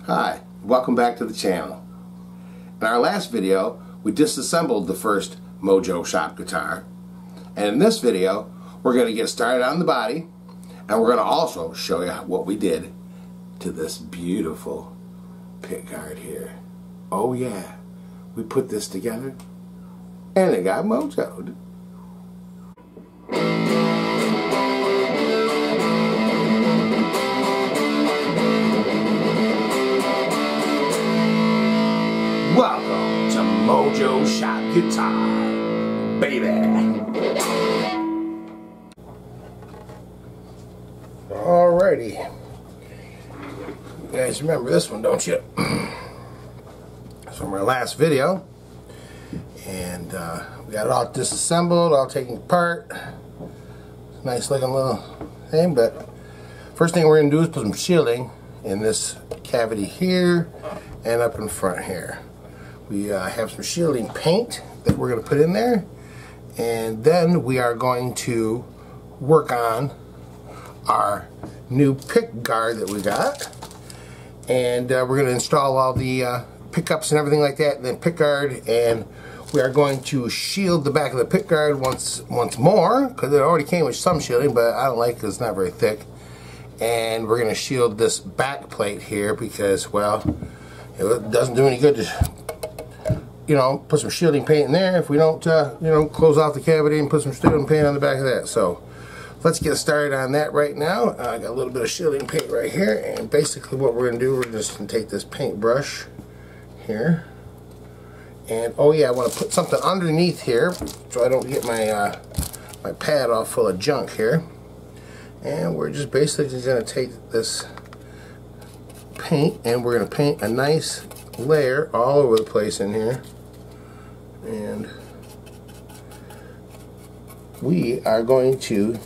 Hi, welcome back to the channel. In our last video, we disassembled the first MOJO shop guitar. And in this video, we're going to get started on the body, and we're going to also show you what we did to this beautiful pickguard here. Oh yeah, we put this together, and it got mojoed. Welcome to MOJO Shop Guitar, baby. Alrighty. You guys remember this one, don't you? It's from our last video. And we got it all disassembled, all taken apart. Nice looking little thing, but first thing we're going to do is put some shielding in this cavity here and up in front here. We have some shielding paint that we're going to put in there, and then we are going to work on our new pick guard that we got, and we're going to install all the pickups and everything like that, and then pick guard, and we are going to shield the back of the pick guard once more, because it already came with some shielding, but I don't like it because it's not very thick. And we're going to shield this back plate here because, well, it doesn't do any good to, you know, put some shielding paint in there if we don't, you know, close off the cavity and put some shielding paint on the back of that. So let's get started on that right now. I got a little bit of shielding paint right here, and basically what we're going to do, we're just going to take this paintbrush here, and oh yeah, I want to put something underneath here so I don't get my my pad all full of junk here. And we're just basically going to take this paint and we're going to paint a nice layer all over the place in here. And we are going to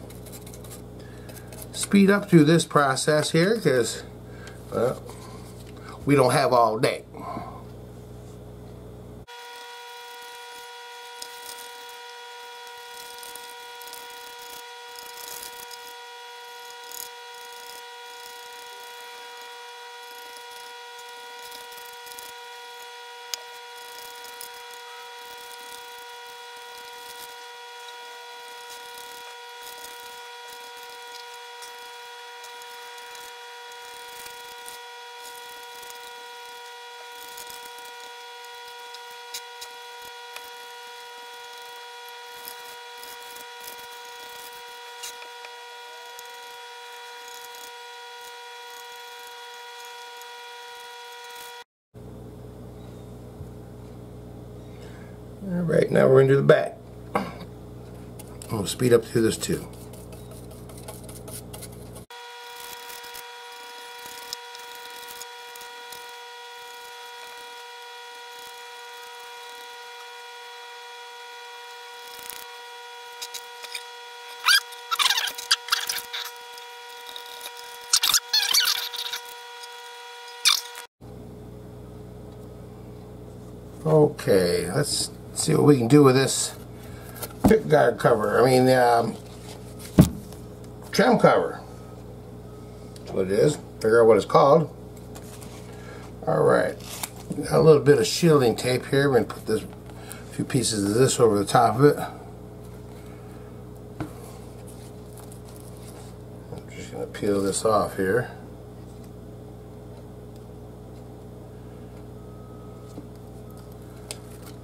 speed up through this process here because we don't have all day. Alright, now we're going to do the back. We'll speed up through this too. Okay, let's see what we can do with this pick guard cover. I mean, trim cover. That's what it is. Figure out what it's called. Alright, got a little bit of shielding tape here. We're going to put this, a few pieces of this over the top of it. I'm just going to peel this off here.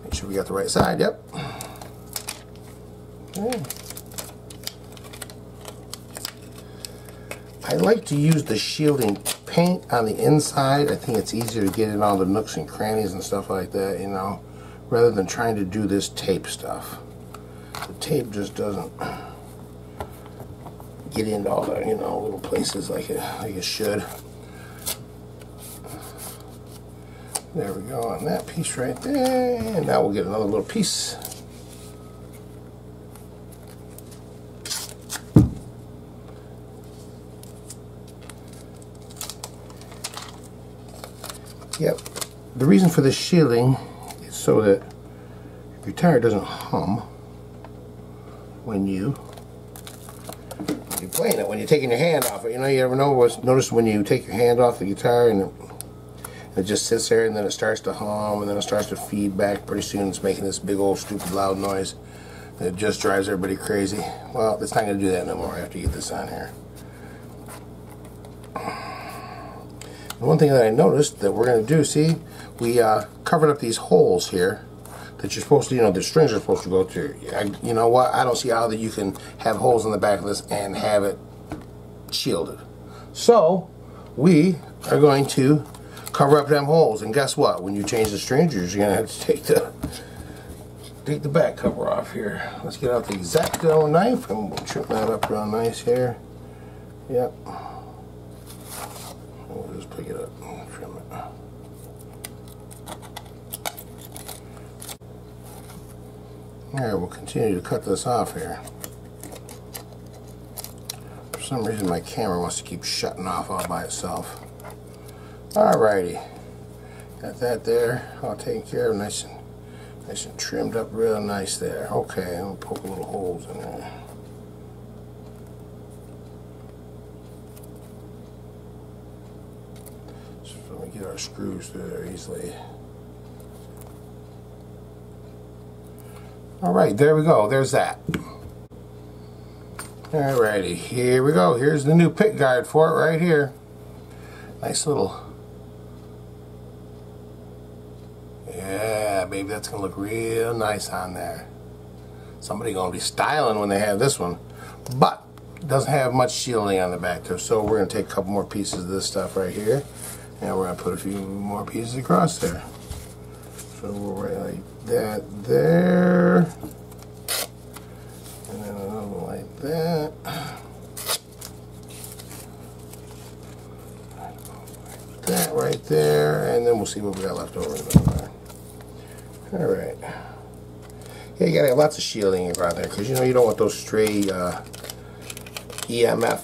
Make sure we got the right side, yep. Okay. I like to use the shielding paint on the inside. I think it's easier to get in all the nooks and crannies and stuff like that, you know, rather than trying to do this tape stuff. The tape just doesn't get into all the, you know, little places like it should. There we go on that piece right there, and now we'll get another little piece. Yep, the reason for this shielding is so that your guitar doesn't hum when you're playing it, when you're taking your hand off it. You know, you ever notice when you take your hand off the guitar and It just sits there and then it starts to hum and then it starts to feed back. Pretty soon it's making this big old stupid loud noise. It just drives everybody crazy. Well, it's not going to do that no more after you get this on here. The one thing that I noticed that we're going to do, see, we covered up these holes here that you're supposed to, you know, the strings are supposed to go through. You know what? I don't see how that you can have holes in the back of this and have it shielded. So we are going to cover up them holes, and guess what? When you change the strings, you're just going to have to take the back cover off here. Let's get out the X-Acto knife and we'll trim that up real nice here. Yep. We'll just pick it up and trim it. Alright, we'll continue to cut this off here. For some reason my camera wants to keep shutting off all by itself. Alrighty. Got that there all taken care of, nice and trimmed up real nice there. Okay, I'm going to poke little holes in there. So let me get our screws through there easily. Alright, there we go. There's that. Alrighty, here we go. Here's the new pick guard for it right here. Nice little... Yeah, baby, that's going to look real nice on there. Somebody going to be styling when they have this one. But it doesn't have much shielding on the back there, so we're going to take a couple more pieces of this stuff right here, and we're going to put a few more pieces across there. So we'll write like that there, and then another one like that. Like that right there, and then we'll see what we got left over in the middle. Alright. Yeah, you gotta have lots of shielding around there, because you know you don't want those stray EMF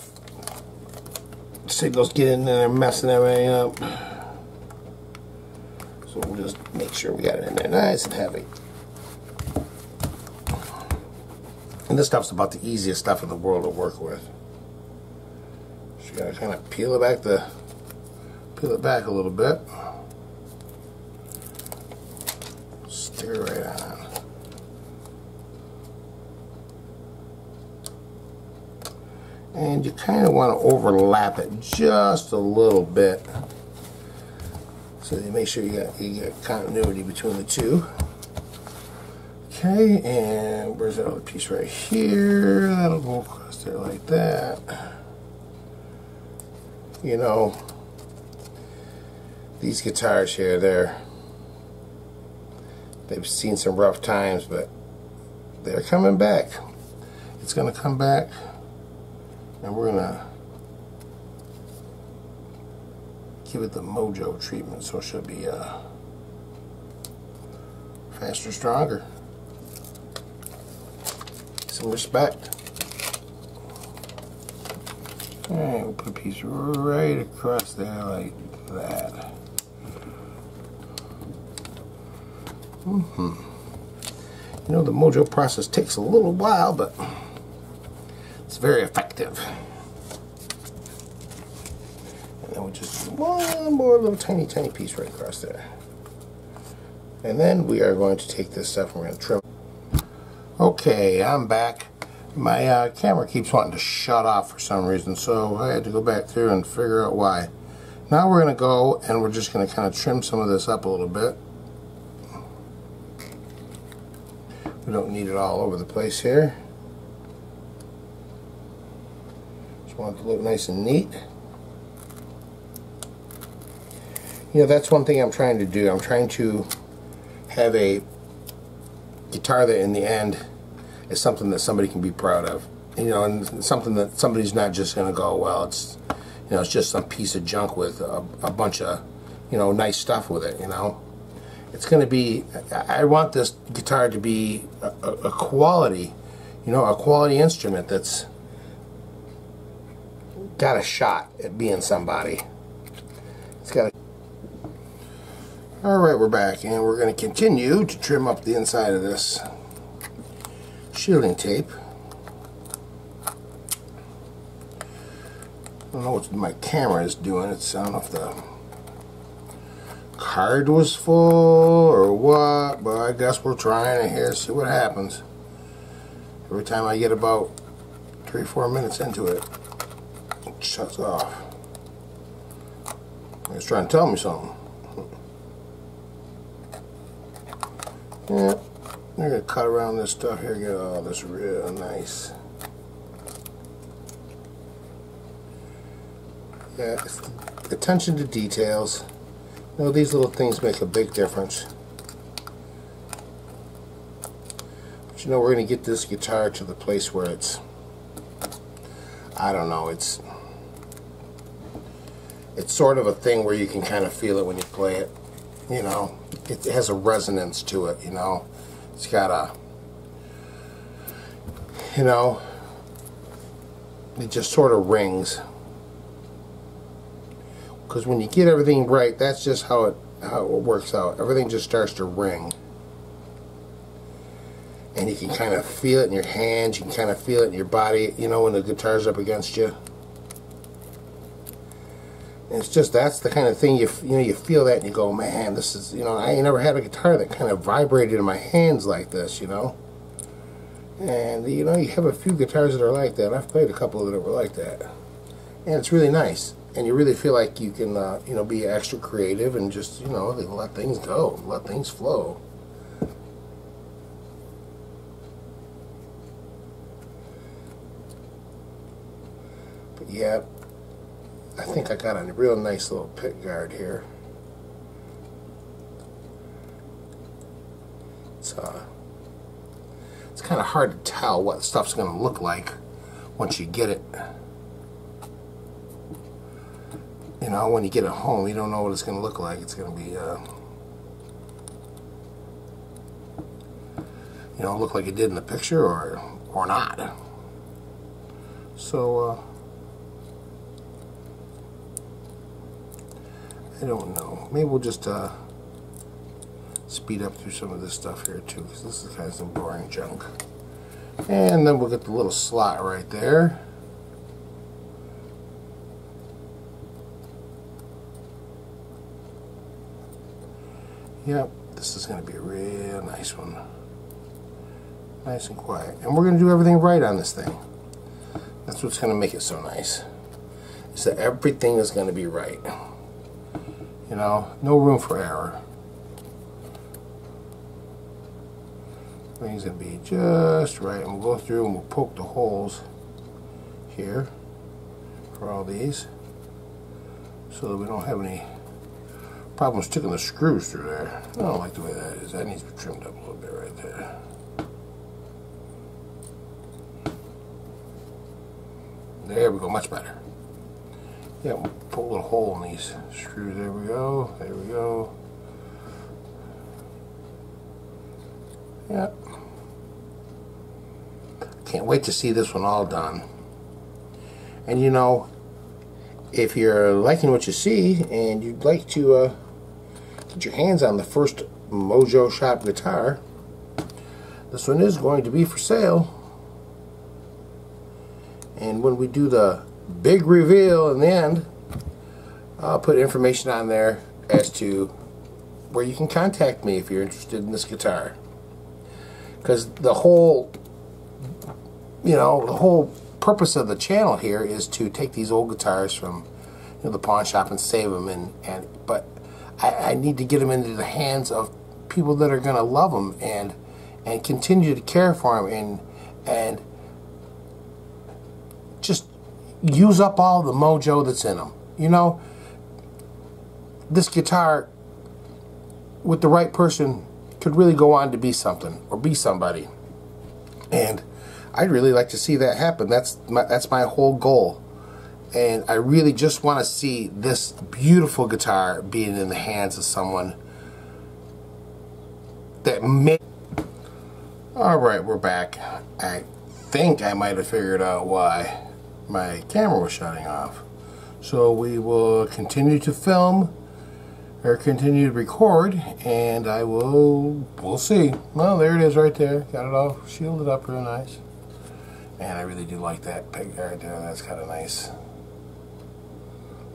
signals getting in there messing everything up. So we'll just make sure we got it in there nice and heavy. And this stuff's about the easiest stuff in the world to work with. So you gotta kind of peel it back a little bit. Stick it right on. And you kind of want to overlap it just a little bit, so you make sure you got continuity between the two. Okay, and where's that other piece right here? That'll go across there like that. You know, these guitars here, they've seen some rough times, but they're coming back. It's going to come back, and we're going to give it the MOJO treatment, so it should be faster, stronger. Some respect. Alright, we'll put a piece right across there like that. You know, the MOJO process takes a little while, but it's very effective. And then we'll just do one more little tiny piece right across there. And then we are going to take this stuff and we're going to trim. Okay, I'm back. My camera keeps wanting to shut off for some reason, so I had to go back through and figure out why. Now we're going to go and we're just going to kind of trim some of this up a little bit. We don't need it all over the place here. Just want it to look nice and neat. You know, that's one thing I'm trying to do. I'm trying to have a guitar that in the end is something that somebody can be proud of. You know, and something that somebody's not just going to go, well, it's, you know, it's just some piece of junk with a bunch of, you know, nice stuff with it, you know. It's going to be, I want this guitar to be a quality, you know, a quality instrument that's got a shot at being somebody. It's got a... Alright, we're back, and we're going to continue to trim up the inside of this shielding tape. I don't know what my camera is doing. I don't know if the card was full or what, but I guess we're trying it here, see what happens. Every time I get about 3 or 4 minutes into it, it shuts off. It's trying to tell me something. Yeah, we're going to cut around this stuff here, get all this real nice. Yeah, attention to details. You know, these little things make a big difference. But you know, we're going to get this guitar to the place where it's, I don't know, it's sort of a thing where you can kind of feel it when you play it. You know, it has a resonance to it, you know. It's got a, you know, it just sort of rings. Because when you get everything right, that's just how it works out. Everything just starts to ring. And you can kind of feel it in your hands, you can kind of feel it in your body, you know, when the guitar's up against you. And it's just, that's the kind of thing, you know, you feel that and you go, man, this is, you know, I ain't never had a guitar that kind of vibrated in my hands like this, you know. And, you know, you have a few guitars that are like that. I've played a couple that were like that. And it's really nice. And you really feel like you can, you know, be extra creative and just, you know, let things go, let things flow. But yeah, I think I got a real nice little pickguard here. It's kind of hard to tell what stuff's going to look like once you get it. You know, when you get it home, you don't know what it's going to look like. It's going to be, you know, look like it did in the picture or not. So, I don't know. Maybe we'll just speed up through some of this stuff here too, because this is kind of some boring junk. And then we'll get the little slot right there. Yep, this is going to be a real nice one. Nice and quiet. And we're going to do everything right on this thing. That's what's going to make it so nice. Is that everything is going to be right. You know, no room for error. Everything's going to be just right. And we'll go through and we'll poke the holes here for all these so that we don't have any problem sticking the screws through there. I don't like the way that is. That needs to be trimmed up a little bit right there. There we go, much better. Yeah, we'll put a little hole in these screws. There we go. There we go. Yeah. Can't wait to see this one all done. And you know, if you're liking what you see and you'd like to get your hands on the first MOJO shop guitar, this one is going to be for sale. And when we do the big reveal in the end, I'll put information on there as to where you can contact me if you're interested in this guitar. Because the whole, you know, the whole purpose of the channel here is to take these old guitars from, you know, the pawn shop and save them, but I need to get them into the hands of people that are going to love them and continue to care for them and just use up all the mojo that's in them. You know, this guitar with the right person could really go on to be something or be somebody, and I'd really like to see that happen. That's my whole goal. And I really just want to see this beautiful guitar being in the hands of someone that may... Alright, we're back. I think I might have figured out why my camera was shutting off. So we will continue to film or continue to record, and we'll see. Well, there it is right there. Got it all shielded up real nice. And I really do like that pickguard there. That's kind of nice.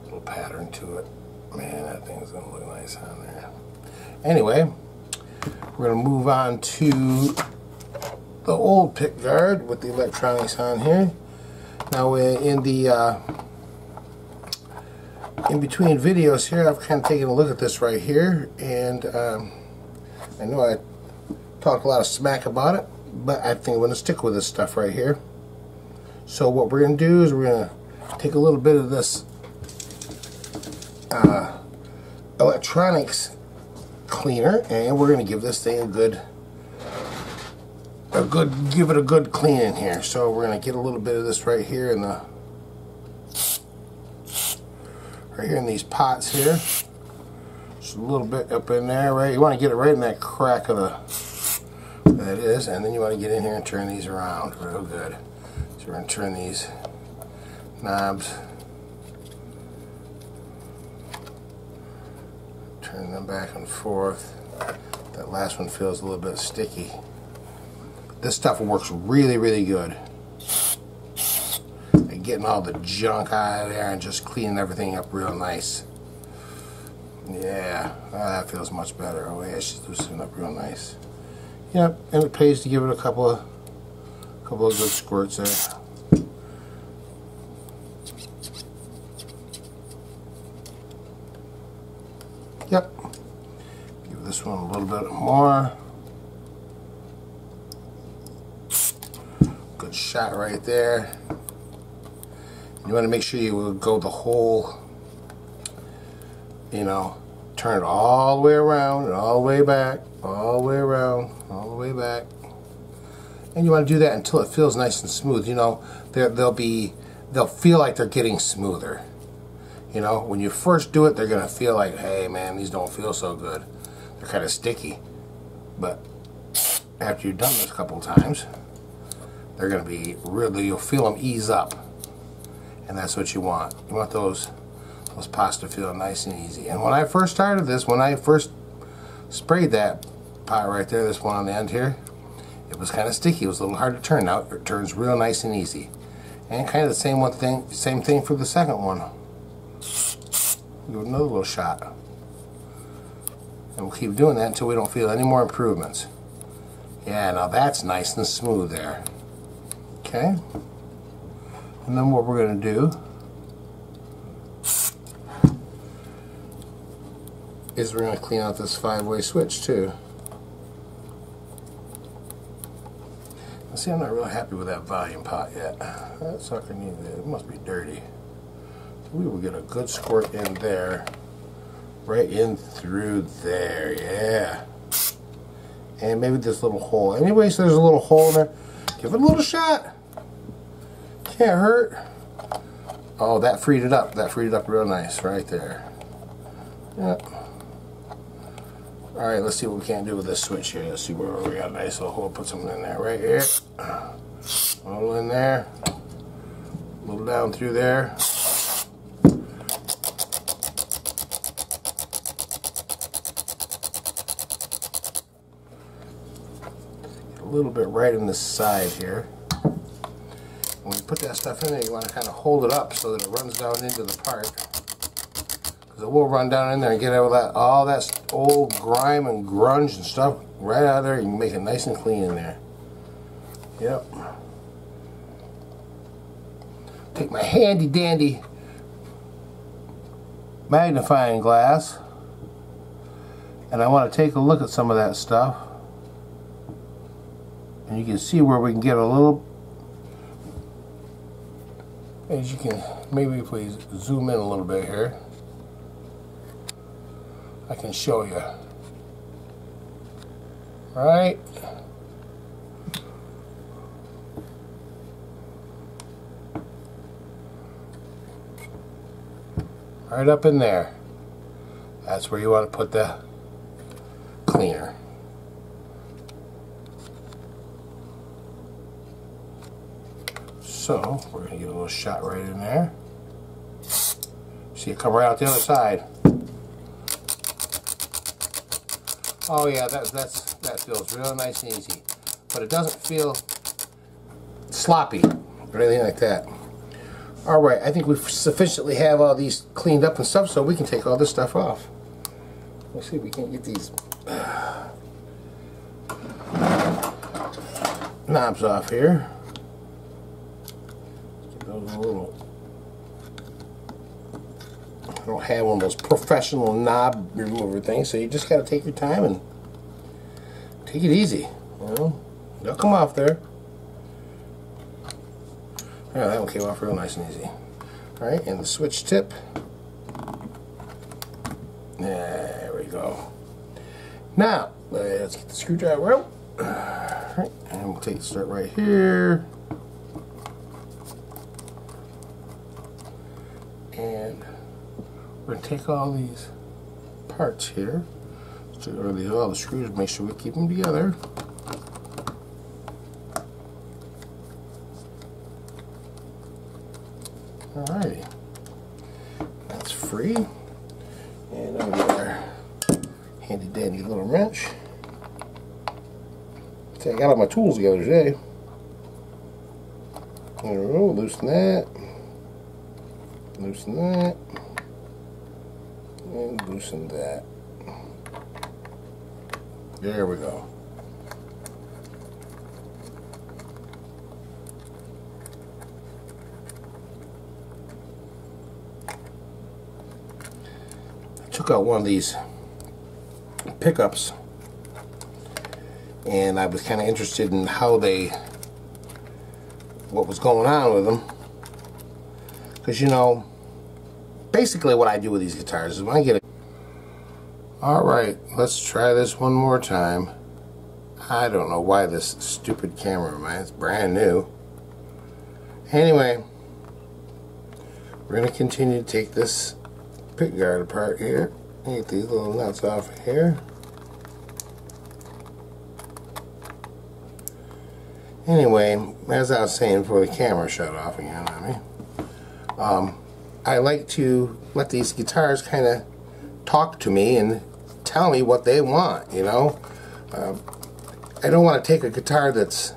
Little pattern to it. Man, that thing's gonna look nice on there. Anyway, we're gonna move on to the old pickguard with the electronics on here. Now in the in between videos here, I've kind of taken a look at this right here, and I know I talked a lot of smack about it, but I think I'm going to stick with this stuff right here. So what we're going to do is we're going to take a little bit of this electronics cleaner, and we're going to give this thing give it a good clean in here. So we're going to get a little bit of this right here in these pots here. Just a little bit up in there, right? You want to get it right in that crack of that is, and then you want to get in here and turn these around real good. So we're going to turn these knobs, turn them back and forth. That last one feels a little bit sticky. This stuff works really, really good at getting all the junk out of there and just cleaning everything up real nice. Yeah, that feels much better. Oh yeah, she's loosening up real nice. Yep, and it pays to give it a couple of good squirts there. Yep. Give this one a little bit more. Good shot right there. You want to make sure you go the whole, you know, turn it all the way around and all the way back, all the way around, all the way back. And you want to do that until it feels nice and smooth. You know, they'll feel like they're getting smoother. You know, when you first do it, they're gonna feel like, hey man, these don't feel so good. They're kind of sticky. But after you've done this a couple times, they're gonna be really, you'll feel them ease up. And that's what you want. You want those pots to feel nice and easy. And when I first started this, when I first sprayed that pot right there, this one on the end here, it was kind of sticky. It was a little hard to turn. Now it turns real nice and easy. And kind of the same thing for the second one. Give it another little shot. And we'll keep doing that until we don't feel any more improvements. Yeah, now that's nice and smooth there. Okay? And then what we're going to do is we're going to clean out this 5-way switch too. Now see, I'm not really happy with that volume pot yet. That sucker needs it. It must be dirty. So we will get a good squirt in there, right in through there. Yeah. And maybe this little hole. Anyway, so there's a little hole in there. Give it a little shot. Can't hurt. Oh, that freed it up. That freed it up real nice right there. Yep. Alright, let's see what we can do with this switch here. Let's see where we got a nice little hole. Put something in there right here. A little in there. A little down through there. A little bit right in the side here. When you put that stuff in there, you want to kind of hold it up so that it runs down into the part. Because it will run down in there and get all that old grime and grunge and stuff right out of there. You can make it nice and clean in there. Yep. Take my handy dandy magnifying glass, and I want to take a look at some of that stuff. And you can see where we can get a little, as you can, maybe please zoom in a little bit here. I can show you. Right? Right up in there. That's where you want to put the cleaner. So, we're going to get a little shot right in there. See it come right out the other side. Oh yeah, that feels real nice and easy. But it doesn't feel sloppy or anything like that. Alright, I think we sufficiently have all these cleaned up and stuff, so we can take all this stuff off. Let's see if we can get these knobs off here. Get those a little. I don't have one of those professional knob remover things, so you just got to take your time and take it easy. You know, they'll come off there. Yeah, that one came off real nice and easy. Alright, and the switch tip. There we go. Now, let's get the screwdriver out. Alright, and we'll start right here. And we're going to take all these parts here, or all the screws, make sure we keep them together. Alrighty, that's free. And now we got our handy dandy little wrench. See, I got all my tools together today. There we go, loosen that, and loosen that. There we go. Took out one of these pickups, and I was kind of interested in what was going on with them, because you know, basically what I do with these guitars is when I get it. Alright, let's try this one more time. I don't know why this stupid camera, man, it's brand new. Anyway, we're going to continue to take this pickguard apart here. Get these little nuts off here. Anyway, as I was saying before the camera shut off again on me, I like to let these guitars kind of talk to me and tell me what they want, you know. I don't want to take a guitar that's,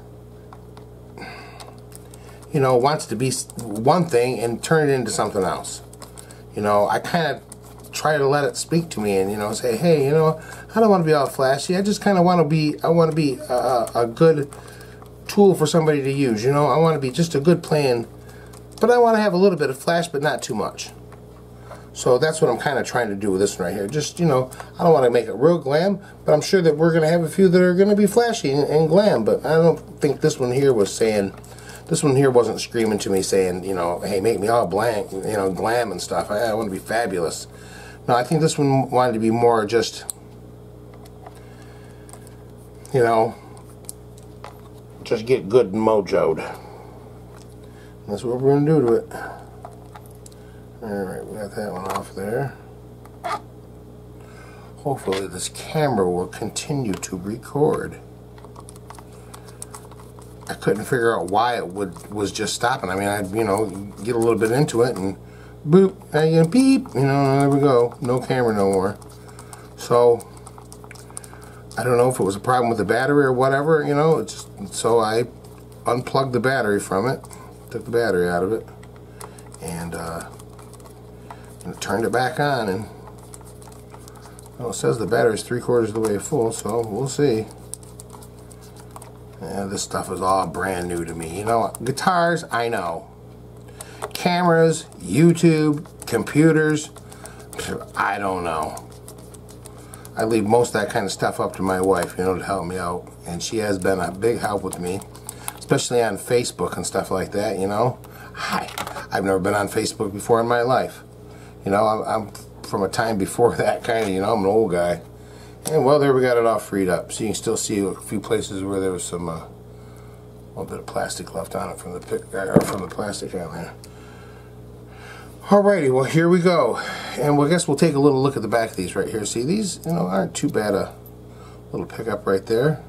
you know, wants to be one thing and turn it into something else. You know, I kind of try to let it speak to me and, you know, say, hey, you know, I don't want to be all flashy. I just kind of want to be, a good tool for somebody to use, you know. I want to be just a good playing, but I want to have a little bit of flash, but not too much. So that's what I'm kind of trying to do with this one right here. Just, you know, I don't want to make it real glam, but I'm sure that we're going to have a few that are going to be flashy and glam, but I don't think this one here was saying, this one here wasn't screaming to me saying, you know, hey, make me all blank, you know, glam and stuff. I want to be fabulous. No, I think this one wanted to be more just, you know, just get good and mojoed. That's what we're going to do to it. Alright, we got that one off there. Hopefully this camera will continue to record. I couldn't figure out why it was just stopping. I mean, I'd, you know, get a little bit into it and boop, and you beep, you know, there we go. No camera no more. So, I don't know if it was a problem with the battery or whatever, you know. It's just, so I unplugged the battery from it, took the battery out of it, and turned it back on, and well, it says the battery's 3/4 of the way full, so we'll see. Yeah, this stuff is all brand new to me. You know, guitars, I know. Cameras, YouTube, computers, I don't know. I leave most of that kind of stuff up to my wife, you know, to help me out, and she has been a big help with me, especially on Facebook and stuff like that, you know. I've never been on Facebook before in my life. You know, I'm from a time before that kind of, you know, I'm an old guy. And well, there we got it all freed up. So you can still see a few places where there was some, a little bit of plastic left on it from the plastic on there. Alrighty, well here we go. And I guess we'll take a little look at the back of these right here. See, these, you know, aren't too bad a little pickup right there.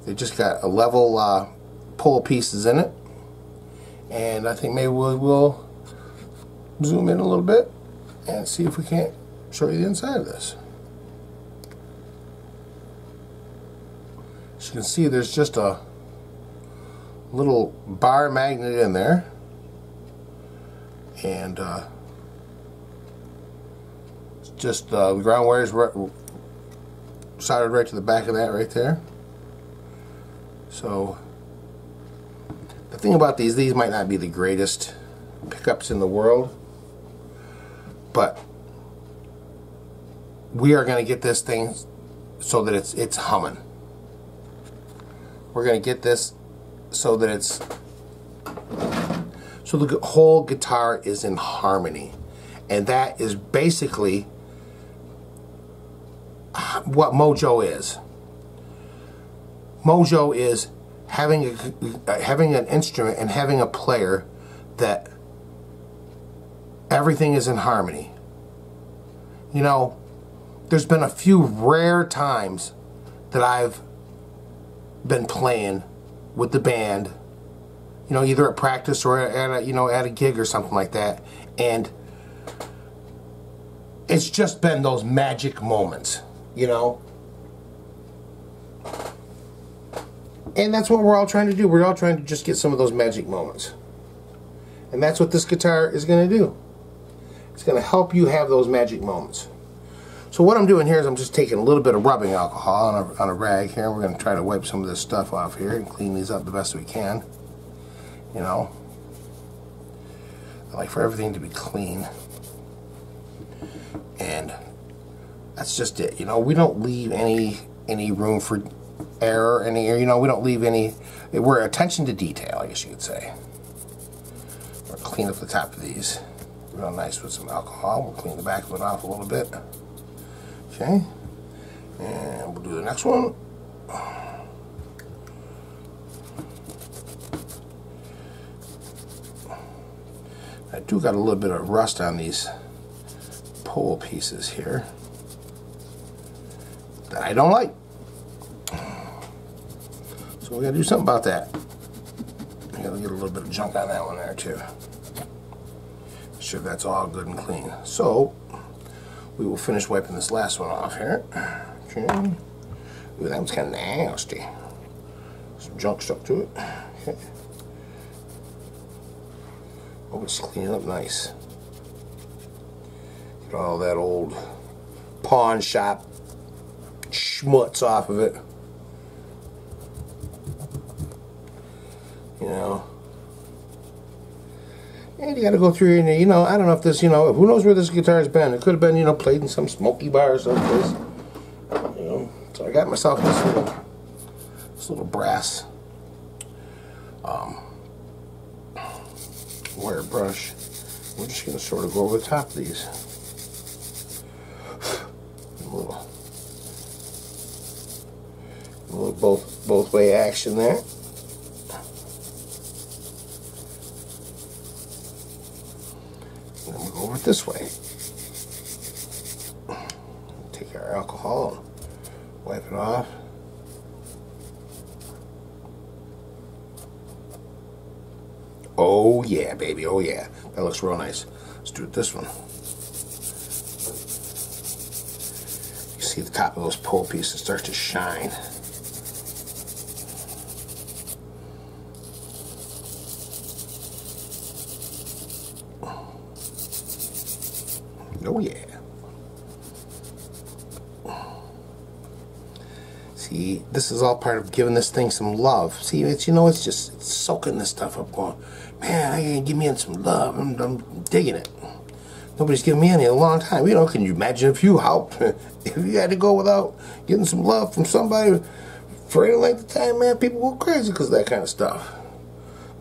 They just got a level pull pieces in it. And I think maybe we'll zoom in a little bit and see if we can't show you the inside of this. As you can see, there's just a little bar magnet in there. and just the ground wires soldered right to the back of that right there. So the thing about these might not be the greatest pickups in the world, but we are going to get this thing so that it's humming. We're going to get this so that so the whole guitar is in harmony, and that is basically what MOJO is. MOJO is having an instrument and having a player that everything is in harmony. You know, there's been a few rare times that I've been playing with the band, you know, either at practice or at a gig or something like that, and it's just been those magic moments, you know. And that's what we're all trying to do. We're all trying to just get some of those magic moments. And that's what this guitar is going to do. It's going to help you have those magic moments. So what I'm doing here is I'm just taking a little bit of rubbing alcohol on a rag here. We're going to try to wipe some of this stuff off here and clean these up the best we can. You know, I like for everything to be clean. And that's just it. You know, we don't leave any room for error, you know, we don't leave any. We're attention to detail, I guess you could say. We'll clean up the top of these real nice with some alcohol. We'll clean the back of it off a little bit. Okay, and we'll do the next one. I do got a little bit of rust on these pole pieces here that I don't like. So we gotta do something about that. I gotta get a little bit of junk on that one there too. Make sure that's all good and clean. So we will finish wiping this last one off here. Okay. Ooh, that one's kind of nasty. Some junk stuck to it. Okay. Oh, it's cleaning up nice. Get all that old pawn shop schmutz off of it. You know, and you got to go through, and you know, I don't know if this, you know, who knows where this guitar's been. It could have been, you know, played in some smoky bar or someplace. You know, so I got myself this little brass wire brush. We're just gonna sort of go over the top of these. A little both way action there. And then we'll go over it this way. Take our alcohol and wipe it off. Oh yeah, baby, oh yeah. That looks real nice. Let's do it this one. You see the top of those pole pieces start to shine. Oh yeah. See, this is all part of giving this thing some love. See, it's, you know, it's just, it's soaking this stuff up, going, man, I gotta give me some love. I'm digging it. Nobody's given me any in a long time. You know, can you imagine if you helped? If you had to go without getting some love from somebody for any length of time, man, people go crazy because of that kind of stuff.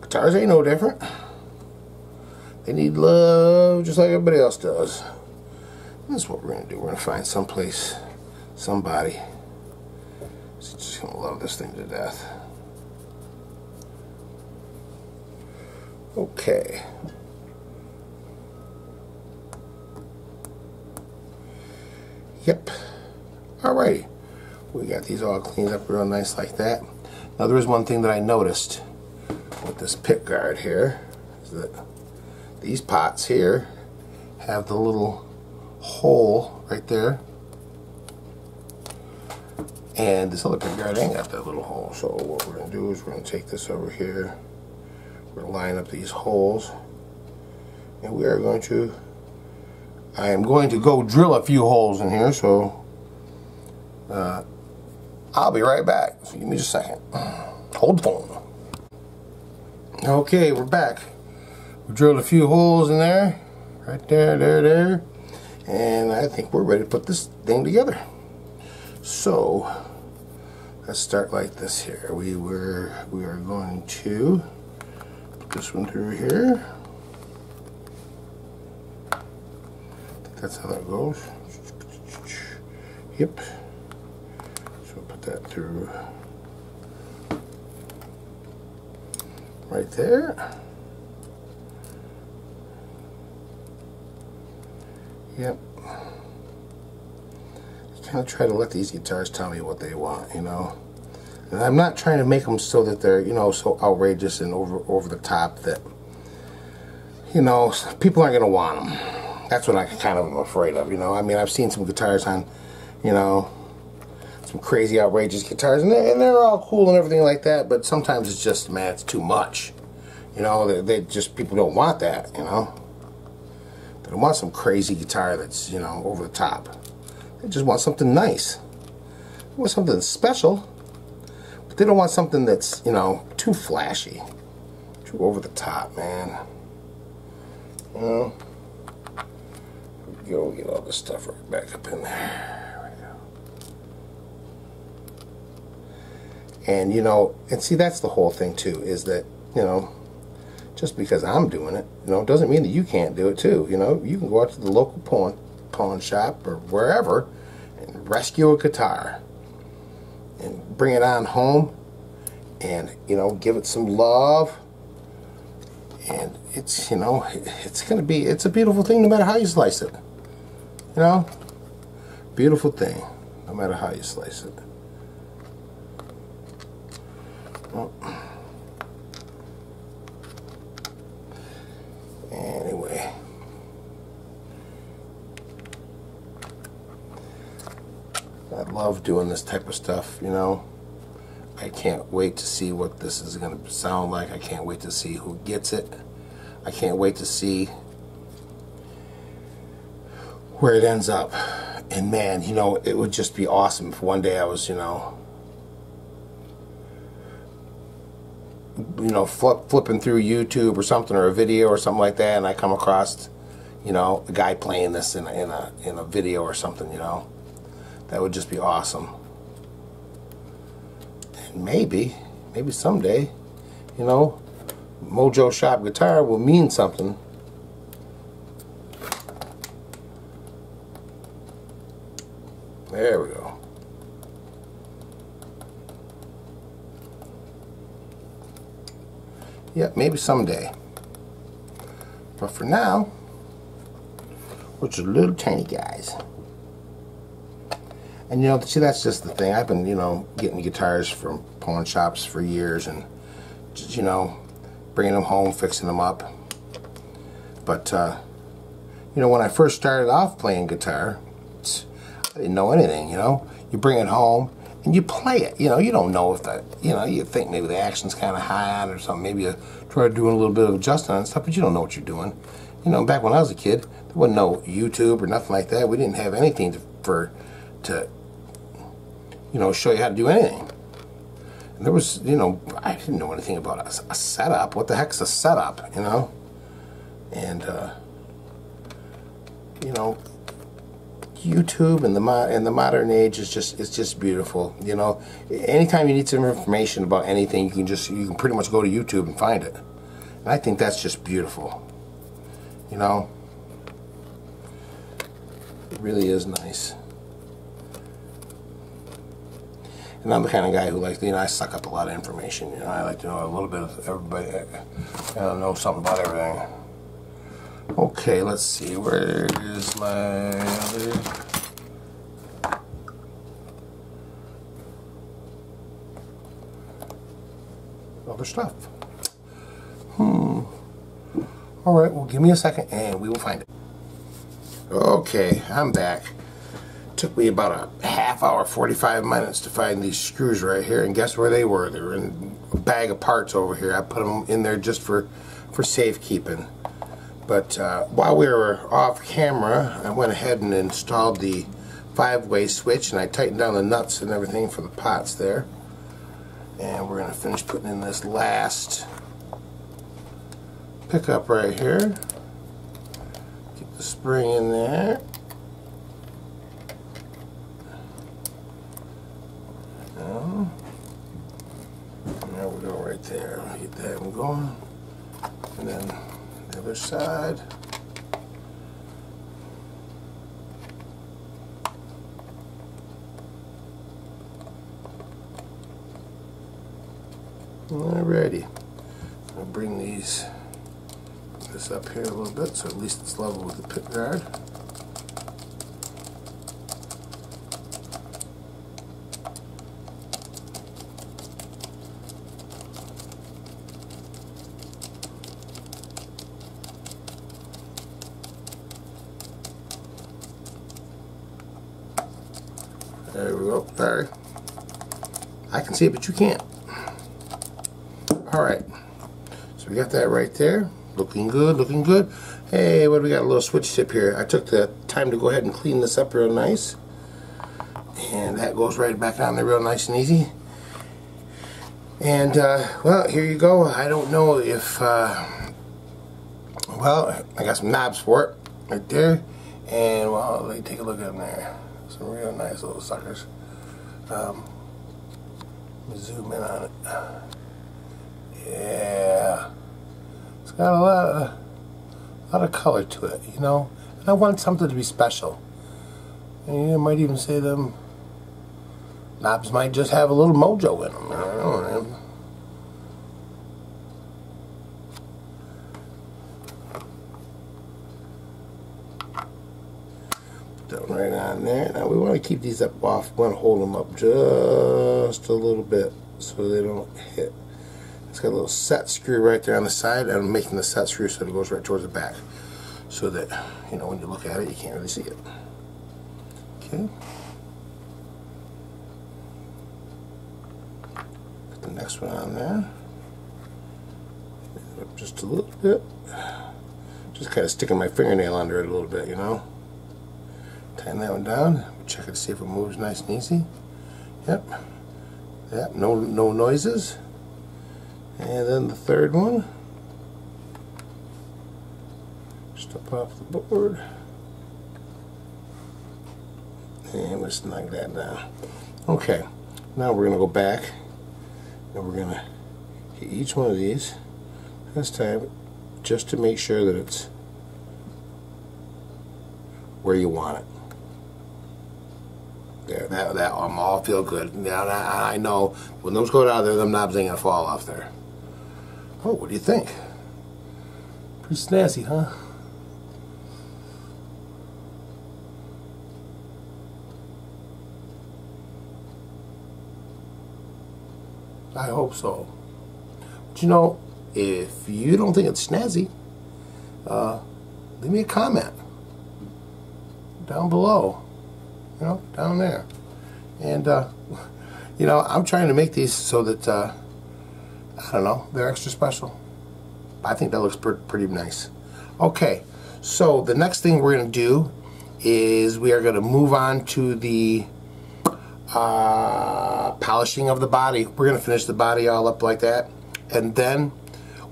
Guitars ain't no different. They need love just like everybody else does. That's what we're going to do. We're going to find someplace, somebody who's just going to love this thing to death. Okay. Yep. Alrighty. We got these all cleaned up real nice like that. Now there is one thing that I noticed with this pickguard here, is that these pots here have the little hole right there, and this other pickguard ain't got that little hole. So what we're going to do is we're going to take this over here, we're going to line up these holes, and we are going to, I am going to go drill a few holes in here, so I'll be right back. So give me just a second. Hold the phone. Okay, we're back. We drilled a few holes in there. Right there, there. And I think we're ready to put this thing together. So let's start like this here. We are going to put this one through here. I think that's how that goes. Yep. So put that through right there. Yep. Kind of try to let these guitars tell me what they want, you know. And I'm not trying to make them so that they're, you know, so outrageous and over the top that, you know, people aren't going to want them. That's what I kind of am afraid of, you know. I mean, I've seen some guitars on, you know, some crazy outrageous guitars, and they're all cool and everything like that, but sometimes it's just, man, it's too much. You know, they just, people don't want that, you know. They don't want some crazy guitar that's, you know, over the top. They just want something nice. They want something special, but they don't want something that's, you know, too flashy, too over the top, man. You know, go get all this stuff right back up in there. There we go. And you know, and see, that's the whole thing too, is that, you know, just because I'm doing it, you know, doesn't mean that you can't do it too. You know, you can go out to the local pawn shop or wherever and rescue a guitar and bring it on home and, you know, give it some love, and it's, you know, it's a beautiful thing no matter how you slice it, you know, beautiful thing no matter how you slice it. Well, anyway, I love doing this type of stuff, you know. I can't wait to see what this is going to sound like. I can't wait to see who gets it. I can't wait to see where it ends up. And man, you know, it would just be awesome if one day I was, you know, flipping through YouTube or something, or a video or something like that, and I come across, you know, a guy playing this in a video or something, you know. That would just be awesome. And maybe someday, you know, MOJO Shop Guitar will mean something. There we go. Yeah, maybe someday. But for now, we're just little tiny guys. And you know, see, that's just the thing. I've been, you know, getting guitars from pawn shops for years, and just, you know, bringing them home, fixing them up. But you know, when I first started off playing guitar, I didn't know anything. You know, you bring it home and you play it. You know, you don't know if that, you know, you think maybe the action's kind of high on it or something. Maybe you try doing a little bit of adjusting and stuff, but you don't know what you're doing. You know, back when I was a kid, there wasn't no YouTube or nothing like that. We didn't have anything to you know, show you how to do anything. And there was, you know, I didn't know anything about a setup. What the heck's a setup, you know? And you know, YouTube and the modern age is just beautiful. You know, anytime you need some information about anything, you can pretty much go to YouTube and find it. And I think that's just beautiful. You know, it really is nice. And I'm the kind of guy who likes, you know, I suck up a lot of information. You know, I like to know a little bit of everybody. I know something about everything. Okay, let's see. Where is my other stuff? Alright, well, give me a second and we will find it. Okay, I'm back. Took me about a half hour, 45 minutes to find these screws right here, and guess where they were? They were in a bag of parts over here. I put them in there just for safekeeping. But while we were off camera, I went ahead and installed the 5-way switch, and I tightened down the nuts and everything for the pots there. And we're going to finish putting in this last pickup right here. Keep the spring in there. And there we go right there. Get that one going. And then the other side. Alrighty. I'll bring this up here a little bit so at least it's level with the pickguard. There we go. Sorry. I can see it, but you can't. Alright. So we got that right there. Looking good, looking good. Hey, what do we got? A little switch tip here. I took the time to go ahead and clean this up real nice. And that goes right back down there real nice and easy. And, well, here you go. I don't know if, well, I got some knobs for it right there. And, well, let me take a look at them there. Some real nice little suckers. Zoom in on it. Yeah. It's got a lot of color to it, you know. And I want something to be special. And you might even say them knobs might just have a little mojo in them. I don't know, man. Put that right on there. Now we want to keep these up off. We want to hold them up just a little bit so they don't hit. It's got a little set screw right there on the side, and I'm making the set screw so it goes right towards the back, so that, you know, when you look at it, you can't really see it. Okay. Put the next one on there. Up just a little bit. Just kind of sticking my fingernail under it a little bit, you know. Tighten that one down. Check it to see if it moves nice and easy. Yep. Yep. No noises. And then the third one, just up off the board, and we'll snug that down. Okay, now we're going to go back, and we're going to hit each one of these this time, just to make sure that it's where you want it. There, that all feel good. Now I know when those go out there, them knobs ain't going to fall off there. Oh, what do you think? Pretty snazzy, huh? I hope so. But you know, if you don't think it's snazzy, leave me a comment down below. You know, down there. And, you know, I'm trying to make these so that, I don't know, they're extra special. I think that looks pretty nice. Okay, so the next thing we're going to do is we are going to move on to the polishing of the body. We're going to finish the body all up like that, and then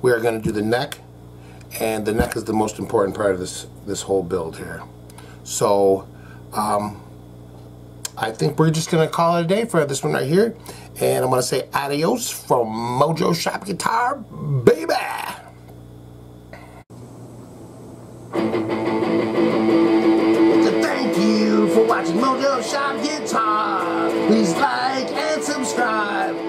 we are going to do the neck, and the neck is the most important part of this whole build here. So I think we're just going to call it a day for this one right here. And I'm going to say adios from Mojo Shop Guitar, baby! So thank you for watching Mojo Shop Guitar. Please like and subscribe.